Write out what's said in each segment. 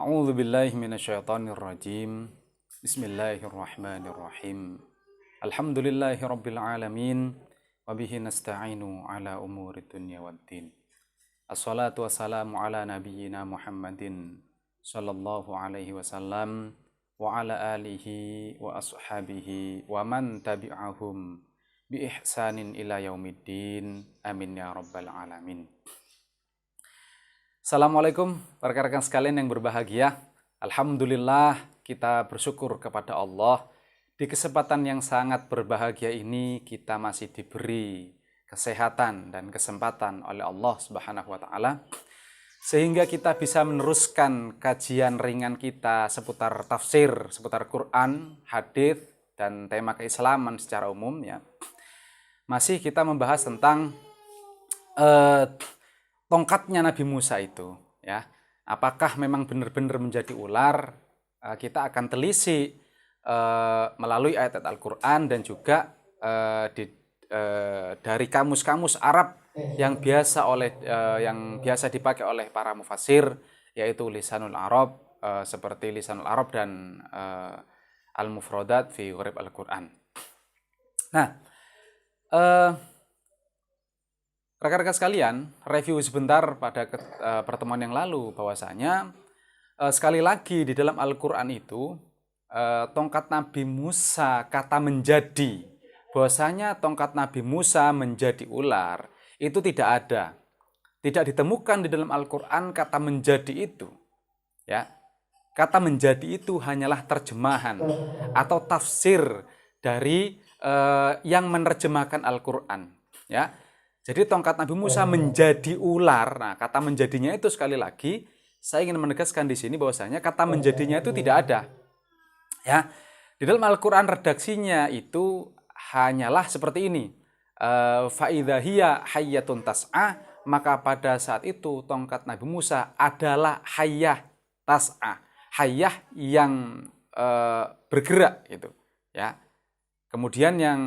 A'udzu billahi minasyaitonir rajim. Bismillahirrahmanirrahim. Alhamdulillahi rabbil alamin wa bihi nasta'inu ala umurid dunya waddin. Assalatu wassalamu ala nabiyyina Muhammadin sallallahu alaihi wasallam wa ala alihi wa ashabihi wa man tabi'ahum bi ihsanin ila yaumiddin. Amin ya rabbal alamin. Assalamualaikum rekan-rekan sekalian yang berbahagia. Alhamdulillah kita bersyukur kepada Allah. Di kesempatan yang sangat berbahagia ini kita masih diberi kesehatan dan kesempatan oleh Allah Subhanahu wa taala sehingga kita bisa meneruskan kajian ringan kita seputar tafsir, seputar Quran, hadis dan tema keislaman secara umum ya. Masih kita membahas tentang tongkatnya Nabi Musa itu ya, apakah memang benar-benar menjadi ular? Kita akan telisik melalui ayat-ayat Al-Quran dan juga dari kamus-kamus Arab yang biasa dipakai oleh para mufassir, yaitu Lisanul Arab, seperti Lisanul Arab dan Al-Mufradat fi Gharib Al-Quran. Nah, rekan-rekan sekalian, review sebentar pada pertemuan yang lalu bahwasanya sekali lagi di dalam Al-Quran itu tongkat Nabi Musa kata menjadi, bahwasanya tongkat Nabi Musa menjadi ular itu tidak ada, tidak ditemukan di dalam Al-Quran kata menjadi itu ya. Kata menjadi itu hanyalah terjemahan atau tafsir dari yang menerjemahkan Al-Quran ya. Jadi tongkat Nabi Musa menjadi ular. Nah, kata menjadinya itu sekali lagi saya ingin menegaskan di sini bahwasanya kata menjadinya itu tidak ada. Ya. Di dalam Al-Qur'an redaksinya itu hanyalah seperti ini. Fa idza hiya hayyatun tas'a, maka pada saat itu tongkat Nabi Musa adalah hayyah tas'a. Hayyah yang bergerak gitu, ya. Kemudian yang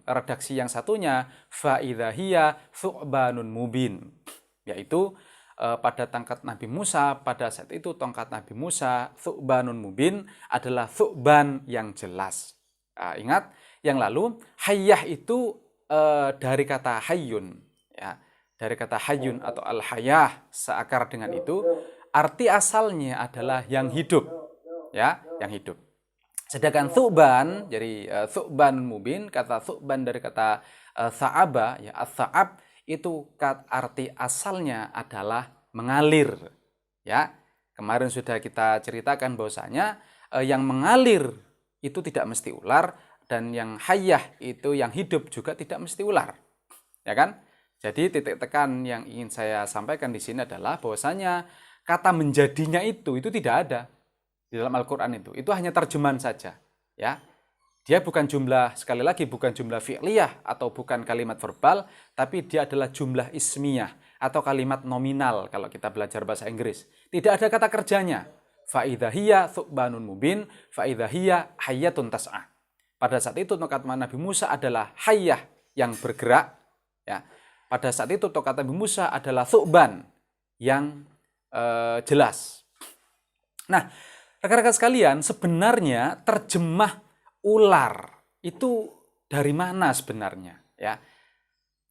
redaksi yang satunya fa idza hiya thu'banun mubin, yaitu pada tongkat Nabi Musa pada saat itu tongkat Nabi Musa thu'banun mubin adalah thu'ban yang jelas. Ingat yang lalu hayyah itu dari kata hayyun ya, dari kata hayyun atau al-hayah seakar dengan itu, arti asalnya adalah yang hidup ya, yang hidup. Sedangkan thu'ban, jadi thu'ban mubin, kata thu'ban dari kata tha'aba, ya as-sa'ab, itu arti asalnya adalah mengalir. Ya, kemarin sudah kita ceritakan bahwasanya yang mengalir itu tidak mesti ular, dan yang hayyah itu yang hidup juga tidak mesti ular. Ya kan? Jadi titik tekan yang ingin saya sampaikan di sini adalah bahwasanya kata menjadinya itu tidak ada di dalam Al-Quran itu hanya terjemahan saja ya. Dia bukan jumlah, sekali lagi bukan jumlah fi'liyah atau bukan kalimat verbal, tapi dia adalah jumlah ismiyah atau kalimat nominal kalau kita belajar bahasa Inggris. Tidak ada kata kerjanya. Fa idza hiya thu'banun mubin, fa idza hiya hayyatun tas'a. Pada saat itu tongkat Nabi Musa adalah hayyah yang bergerak ya. Pada saat itu tongkat Nabi Musa adalah thu'ban yang jelas. Nah, rekan-rekan sekalian, sebenarnya terjemah ular itu dari mana sebenarnya ya?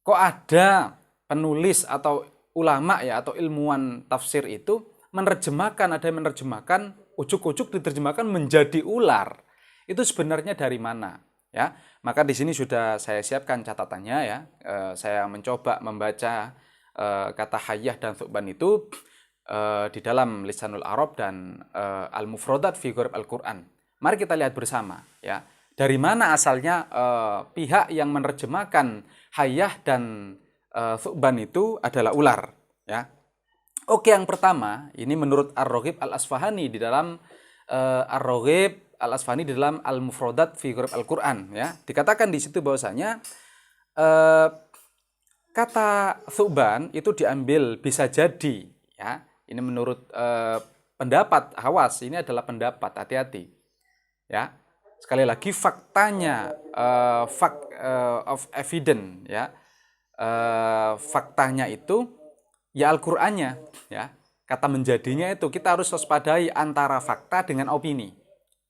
Kok ada penulis atau ulama ya atau ilmuwan tafsir itu menerjemahkan, ada yang menerjemahkan ujuk-ujuk diterjemahkan menjadi ular. Itu sebenarnya dari mana ya? Maka di sini sudah saya siapkan catatannya ya. Saya mencoba membaca kata hayyah dan thu'ban itu di dalam Lisanul Arab dan Al-Mufradat fi Gharib Al-Quran. Mari kita lihat bersama ya. Dari mana asalnya pihak yang menerjemahkan hayyah dan thu'ban itu adalah ular ya. Oke, yang pertama ini menurut Ar-Raghib Al-Asfahani di dalam Ar-Raghib Al-Asfahani di dalam Al-Mufradat fi Gharib Al-Quran ya. Dikatakan di situ bahwasanya kata thu'ban itu diambil bisa jadi ya. Ini menurut pendapat Hawas, ini adalah pendapat, hati-hati. Ya. Sekali lagi faktanya, fact of evidence ya. Faktanya itu ya Al-Qur'annya ya. Kata menjadinya itu kita harus waspadai antara fakta dengan opini.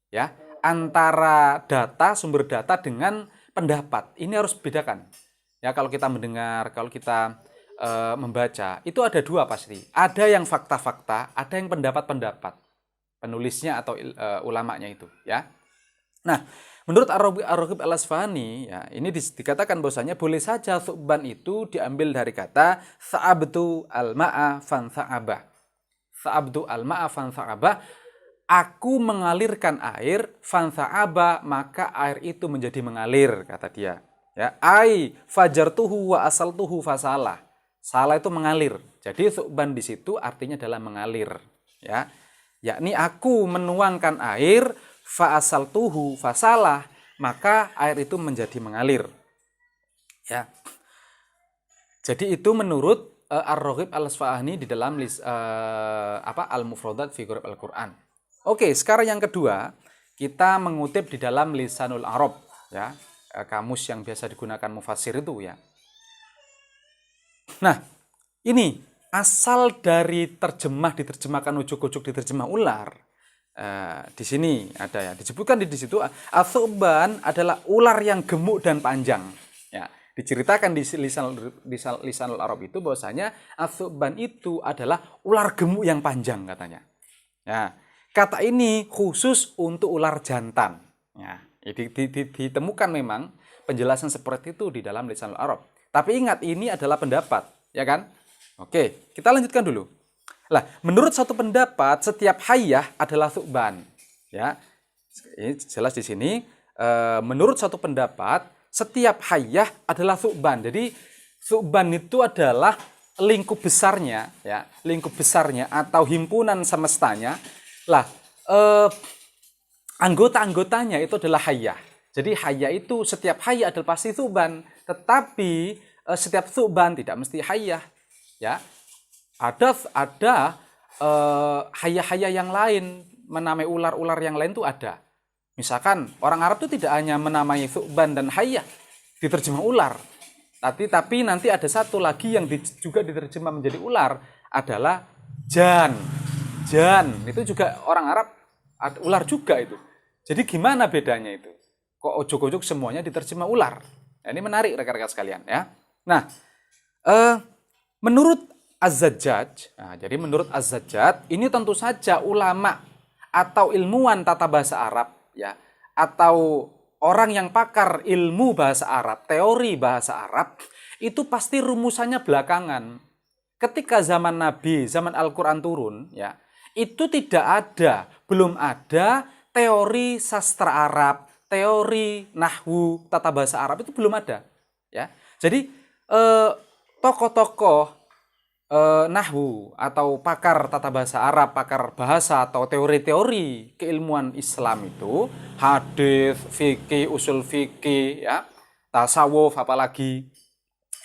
Ya, antara data, sumber data dengan pendapat. Ini harus bedakan. Ya, kalau kita mendengar, kalau kita membaca, itu ada dua pasti. Ada yang fakta-fakta, ada yang pendapat-pendapat. Penulisnya atau ulamanya itu, ya. Nah, menurut Ar-Raghib Al-Asfahani, ya, ini dikatakan bahwasanya boleh saja thu'ban itu diambil dari kata sa'abtu al-ma'a fansa'abah. Sa'abtu al-ma'a fansa'abah. Aku mengalirkan air, fansa'abah, maka air itu menjadi mengalir, kata dia. Ya, ai fajartuhu wa asaltuhu fasalah. Salah itu mengalir. Jadi thu'ban di situ artinya adalah mengalir, ya. Yakni aku menuangkan air, fa asaltuhu fasalah, maka air itu menjadi mengalir. Ya. Jadi itu menurut Ar-Raghib Al-Asfahani di dalam Al-Mufradat fi Ghurab Al-Qur'an. Oke, sekarang yang kedua, kita mengutip di dalam Lisanul Arab, ya. Kamus yang biasa digunakan mufassir itu, ya. Nah, ini asal dari diterjemahkan ujuk-ujuk diterjemah ular. Di sini ada, ya, disebutkan di situ Athuban adalah ular yang gemuk dan panjang. Ya, diceritakan di lisanul Arab itu bahwasanya Athuban itu adalah ular gemuk yang panjang, katanya. Ya, kata ini khusus untuk ular jantan. Ya, ditemukan memang penjelasan seperti itu di dalam lisanul Arab. Tapi ingat, ini adalah pendapat, ya kan? Oke, kita lanjutkan dulu. Lah, menurut satu pendapat, setiap hayyah adalah thu'ban. Ya, ini jelas di sini. Menurut satu pendapat, setiap hayyah adalah thu'ban. Jadi, thu'ban itu adalah lingkup besarnya, ya, lingkup besarnya atau himpunan semestanya. Lah, anggota-anggotanya itu adalah hayyah. Jadi hayyah itu, setiap hayyah adalah pasti thu'ban. Tetapi setiap thu'ban tidak mesti hayyah. Ya, ada hayyah-hayyah yang lain, menamai ular-ular yang lain itu ada. Misalkan orang Arab itu tidak hanya menamai thu'ban dan hayyah, diterjemah ular. Tapi nanti ada satu lagi yang juga diterjemah menjadi ular, adalah jan. Jan itu juga orang Arab, ular juga itu. Jadi gimana bedanya itu? Kok ojok-ojok semuanya diterjemah ular? Nah, ini menarik rekan-rekan sekalian, ya. Nah, menurut Az-Zajjaj, jadi menurut Az-Zajjaj, ini tentu saja ulama atau ilmuwan tata bahasa Arab, ya, atau orang yang pakar ilmu bahasa Arab, teori bahasa Arab, itu pasti rumusannya belakangan. Ketika zaman Nabi, zaman Al-Quran turun, ya, itu belum ada teori sastra Arab, teori nahwu, tata bahasa Arab, itu belum ada. Ya. Jadi, tokoh-tokoh nahwu atau pakar tata bahasa Arab, pakar bahasa atau teori-teori keilmuan Islam itu, hadis, fikih, usul fikih, ya, tasawuf apalagi,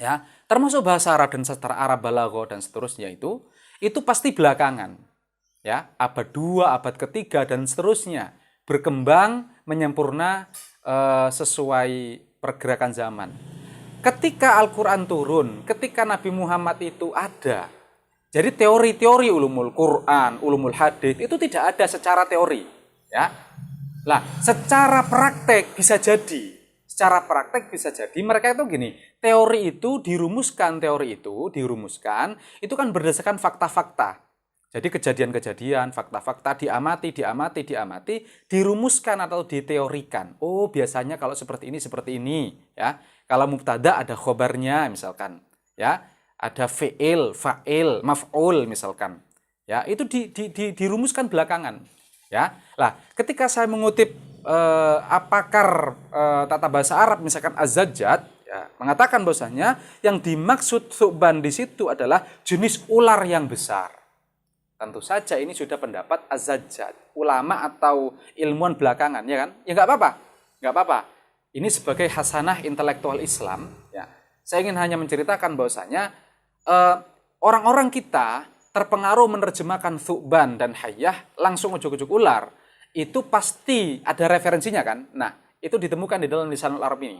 ya, termasuk bahasa Arab dan sastra Arab, balaghah dan seterusnya itu pasti belakangan, ya, abad 2, abad ketiga dan seterusnya, berkembang menyempurna sesuai pergerakan zaman. Ketika Al-Quran turun, ketika Nabi Muhammad itu ada, jadi teori-teori ulumul Quran, ulumul hadis itu tidak ada secara teori, ya. Lah, secara praktek bisa jadi. Mereka itu gini, teori itu dirumuskan itu kan berdasarkan fakta-fakta. Jadi kejadian-kejadian, fakta-fakta diamati, dirumuskan atau diteorikan. Oh, biasanya kalau seperti ini, ya. Kalau mubtada ada khobarnya misalkan, ya. Ada fi'il, fa'il, maf'ul misalkan. Ya, itu dirumuskan belakangan, ya. Lah, ketika saya mengutip pakar tata bahasa Arab misalkan Az-Zajjaj, ya, mengatakan bahwasanya yang dimaksud thu'ban di situ adalah jenis ular yang besar. Tentu saja ini sudah pendapat Az-Zajjaj, ulama atau ilmuwan belakangan, ya kan? Ya nggak apa-apa. Ini sebagai hasanah intelektual Islam, ya. Saya ingin hanya menceritakan bahwasanya orang-orang kita terpengaruh menerjemahkan thu'ban dan hayyah langsung ujuk-ujuk ular. Itu pasti ada referensinya kan? Nah, itu ditemukan di dalam lisanul Arab ini.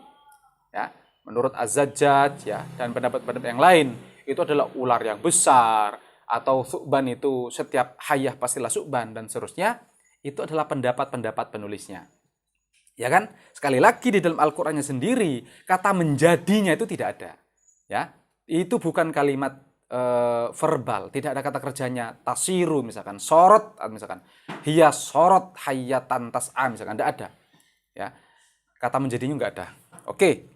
Ya, menurut Az-Zajjaj, ya, dan pendapat-pendapat yang lain, itu adalah ular yang besar, atau su'ban itu setiap hayyah pastilah su'ban dan seterusnya, itu adalah pendapat-pendapat penulisnya. Ya kan? Sekali lagi di dalam Al-Qur'annya sendiri kata menjadinya itu tidak ada. Ya. Itu bukan kalimat verbal, tidak ada kata kerjanya tasiru misalkan, sorot misalkan, hiya sorot hayyatan tas'a misalkan, tidak ada. Ya. Kata menjadinya enggak ada. Oke.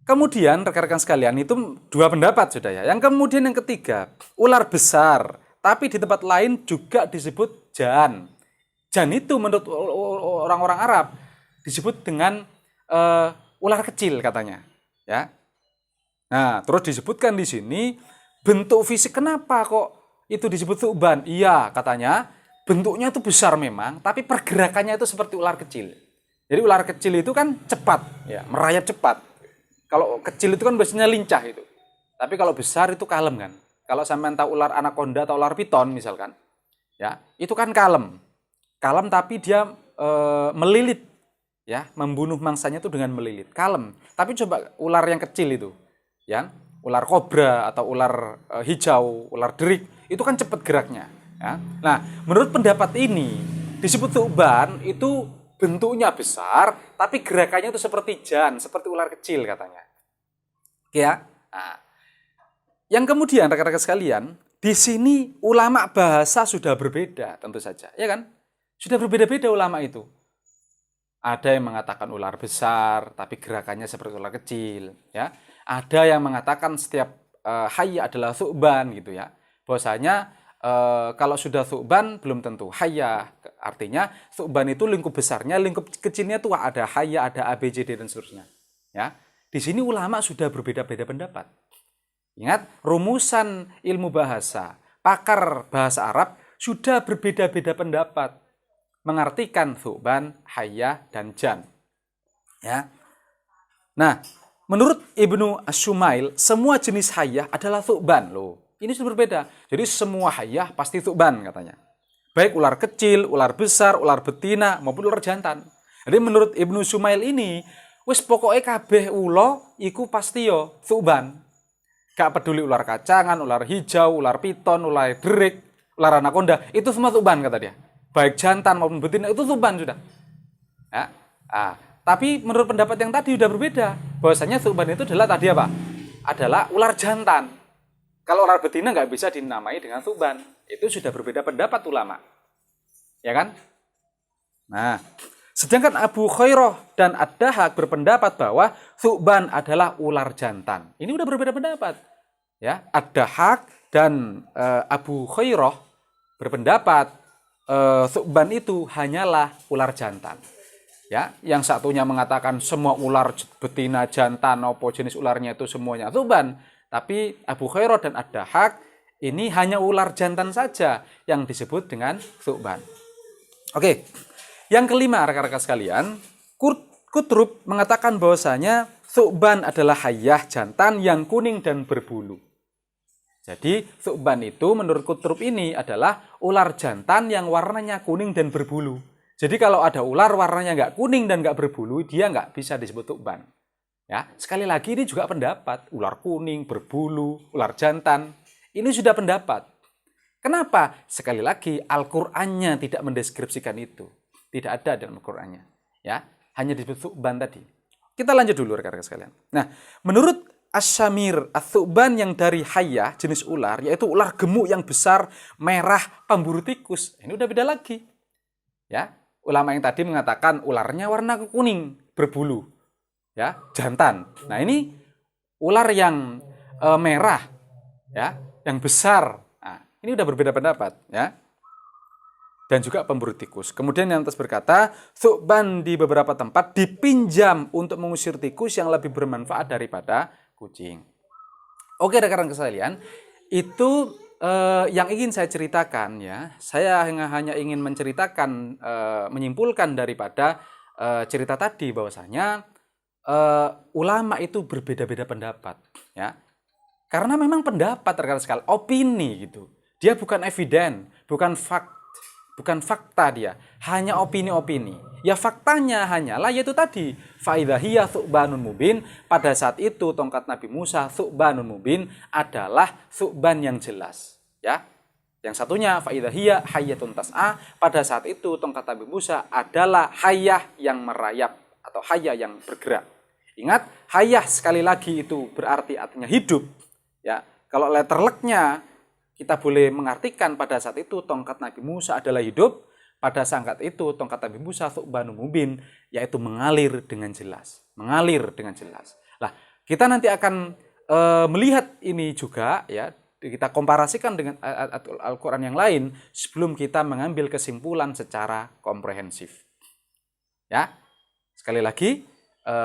Kemudian rekan-rekan sekalian itu dua pendapat sudah ya. Yang kemudian yang ketiga, ular besar, tapi di tempat lain juga disebut jan. Jan itu menurut orang-orang Arab disebut dengan ular kecil katanya, ya. Nah, terus disebutkan di sini bentuk fisik kenapa kok itu disebut thuban? Iya, katanya bentuknya itu besar memang, tapi pergerakannya itu seperti ular kecil. Jadi ular kecil itu kan cepat, ya, merayap cepat. Kalau kecil itu kan biasanya lincah itu. Tapi kalau besar itu kalem kan. Kalau sampean tahu ular anaconda atau ular piton misalkan, ya, itu kan kalem. Kalem tapi dia melilit, ya, membunuh mangsanya itu dengan melilit. Kalem. Tapi coba ular yang kecil itu, ya, ular kobra atau ular hijau, ular derik, itu kan cepat geraknya, ya. Nah, menurut pendapat ini disebut thuban itu bentuknya besar, tapi gerakannya itu seperti jan, seperti ular kecil katanya. Oke ya. Nah, yang kemudian rekan-rekan sekalian, di sini ulama bahasa sudah berbeda tentu saja, ya kan? Sudah berbeda-beda ulama itu. Ada yang mengatakan ular besar, tapi gerakannya seperti ular kecil, ya. Ada yang mengatakan setiap hayya adalah thuban gitu ya. Bahwasanya kalau sudah thuban belum tentu hayya. Artinya thuban itu lingkup besarnya, lingkup kecilnya tuh ada hayya, ada A, B, C, D dan seterusnya. Ya. Di sini ulama sudah berbeda-beda pendapat. Ingat, rumusan ilmu bahasa, pakar bahasa Arab sudah berbeda-beda pendapat mengartikan thuban, hayya dan jan. Ya. Nah, menurut Ibnu Asy-Syumail, semua jenis hayya adalah thuban loh. Ini sudah berbeda. Jadi semua hayya pasti thuban katanya. Baik ular kecil, ular besar, ular betina, maupun ular jantan. Jadi menurut Ibnu Syumail ini, wis pokoknya kabeh ulo iku pasti yo thuban. Gak peduli ular kacangan, ular hijau, ular piton, ular derik, ular anaconda, itu semua thuban kata dia. Baik jantan maupun betina itu thuban sudah. Ya. Tapi menurut pendapat yang tadi sudah berbeda. Bahwasanya thuban itu adalah tadi apa? Adalah ular jantan. Kalau ular betina nggak bisa dinamai dengan thuban. Itu sudah berbeda pendapat ulama. Ya kan? Nah, sedangkan Abu Khairah dan Ad-Dahhak berpendapat bahwa thuban adalah ular jantan. Ini udah berbeda pendapat. Ya, Ad-Dahhak dan Abu Khairah berpendapat thuban itu hanyalah ular jantan. Ya, yang satunya mengatakan semua ular betina, jantan, atau jenis ularnya itu semuanya thuban. Tapi Abu Khairah dan Ad-Dahhak ini hanya ular jantan saja yang disebut dengan thuban. Oke, yang kelima rekan-rekan sekalian, Kutrub mengatakan bahwasanya thuban adalah hayyah jantan yang kuning dan berbulu. Jadi thuban itu menurut Kutrub ini adalah ular jantan yang warnanya kuning dan berbulu. Jadi kalau ada ular warnanya nggak kuning dan nggak berbulu, dia nggak bisa disebut thuban. Ya, sekali lagi ini juga pendapat, ular kuning, berbulu, ular jantan, ini sudah pendapat. Kenapa? Sekali lagi Al-Qur'annya tidak mendeskripsikan itu. Tidak ada dalam Al-Qur'annya. Ya, hanya disebut thuban tadi. Kita lanjut dulu rekan-rekan sekalian. Nah, menurut Asy-Syamir, thuban yang dari hayyah jenis ular, yaitu ular gemuk yang besar, merah, pemburu tikus. Ini udah beda lagi. Ya, ulama yang tadi mengatakan ularnya warna kuning, berbulu. Ya, jantan. Nah, ini ular yang merah, ya, yang besar. Nah, ini udah berbeda pendapat, ya. Dan juga pemburu tikus. Kemudian yang atas berkata, thuban di beberapa tempat dipinjam untuk mengusir tikus yang lebih bermanfaat daripada kucing. Oke, rekan-rekan sekalian, itu yang ingin saya ceritakan, ya. Saya hanya ingin menceritakan, menyimpulkan daripada cerita tadi bahwasanya ulama itu berbeda-beda pendapat, ya. Karena memang pendapat rekan sekali, opini gitu. Dia bukan eviden, bukan fakta dia, hanya opini-opini. Ya faktanya hanyalah yaitu tadi, fa idza hiya thubanun mubin, pada saat itu tongkat Nabi Musa thubanun mubin adalah thuban yang jelas, Ya. Yang satunya faidha hiya hayyatun tas'a, pada saat itu tongkat Nabi Musa adalah hayyah yang merayap atau hayyah yang bergerak. Ingat, hayyah sekali lagi itu berarti artinya hidup. Ya, kalau letter leknya kita boleh mengartikan pada saat itu tongkat Nabi Musa adalah hidup. Pada saat itu tongkat Nabi Musa thu'banun mubin, yaitu mengalir dengan jelas. Mengalir dengan jelas. Nah, kita nanti akan melihat ini juga, ya, kita komparasikan dengan Al-Quran yang lain sebelum kita mengambil kesimpulan secara komprehensif. Ya, sekali lagi,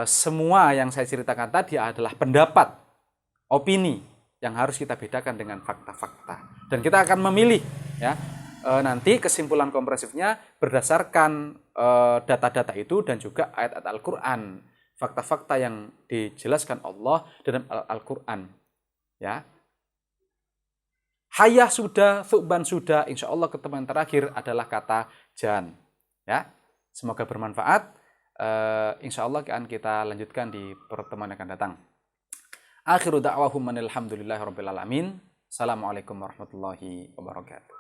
semua yang saya ceritakan tadi adalah pendapat, opini yang harus kita bedakan dengan fakta-fakta. Dan kita akan memilih, ya, nanti kesimpulan komprehensifnya berdasarkan data-data itu dan juga ayat-ayat Al-Quran, fakta-fakta yang dijelaskan Allah dalam Al-Quran. Ya. Hayyah sudah, thu'ban sudah, insya Allah ketemu yang terakhir adalah kata jan. Ya, semoga bermanfaat. Insya Allah akan kita lanjutkan di pertemuan yang akan datang. Akhiru da'wahum alhamdulillahirabbil alamin. Assalamualaikum warahmatullahi wabarakatuh.